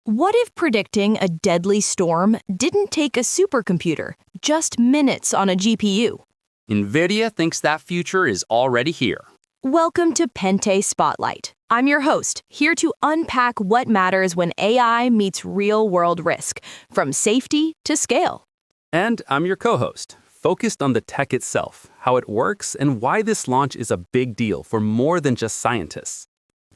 What if predicting a deadly storm didn't take a supercomputer, just minutes on a GPU? Nvidia thinks that future is already here. Welcome to Pente Spotlight. I'm your host, here to unpack what matters when AI meets real-world risk, from safety to scale. And I'm your co-host, focused on the tech itself, how it works, and why this launch is a big deal for more than just scientists.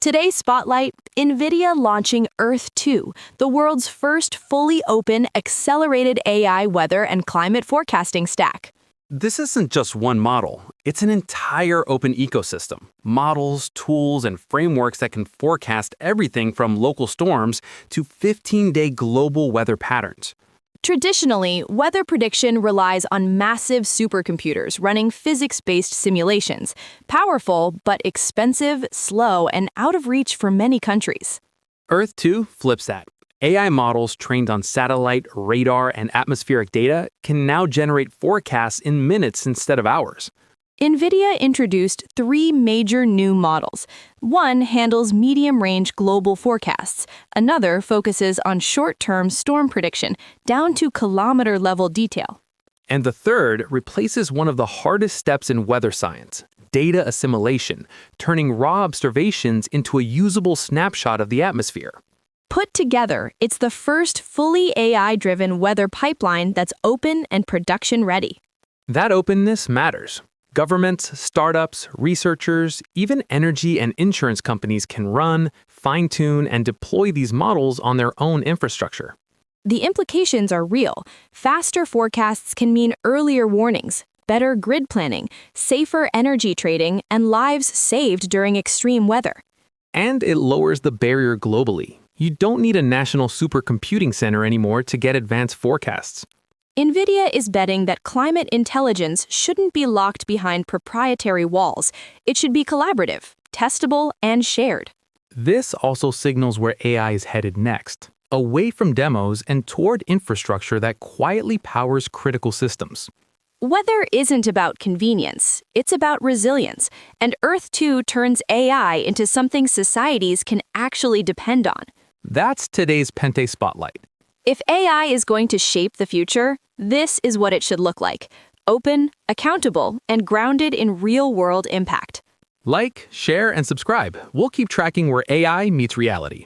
Today's Spotlight, Nvidia launching Earth 2, the world's first fully open, accelerated AI weather and climate forecasting stack. This isn't just one model. It's an entire open ecosystem. Models, tools, and frameworks that can forecast everything from local storms to 15-day global weather patterns. Traditionally, weather prediction relies on massive supercomputers running physics-based simulations, powerful but expensive, slow, and out of reach for many countries. Earth 2 flips that. AI models trained on satellite, radar, and atmospheric data can now generate forecasts in minutes instead of hours. Nvidia introduced three major new models. One handles medium-range global forecasts. Another focuses on short-term storm prediction, down to kilometer-level detail. And the third replaces one of the hardest steps in weather science, data assimilation, turning raw observations into a usable snapshot of the atmosphere. Put together, it's the first fully AI-driven weather pipeline that's open and production-ready. That openness matters. Governments, startups, researchers, even energy and insurance companies can run, fine-tune, and deploy these models on their own infrastructure. The implications are real. Faster forecasts can mean earlier warnings, better grid planning, safer energy trading, and lives saved during extreme weather. And it lowers the barrier globally. You don't need a national supercomputing center anymore to get advanced forecasts. Nvidia is betting that climate intelligence shouldn't be locked behind proprietary walls. It should be collaborative, testable, and shared. This also signals where AI is headed next, away from demos and toward infrastructure that quietly powers critical systems. Weather isn't about convenience, it's about resilience, and Earth 2 turns AI into something societies can actually depend on. That's today's Pente Spotlight. If AI is going to shape the future, this is what it should look like: open, accountable, and grounded in real-world impact. Like, share, and subscribe. We'll keep tracking where AI meets reality.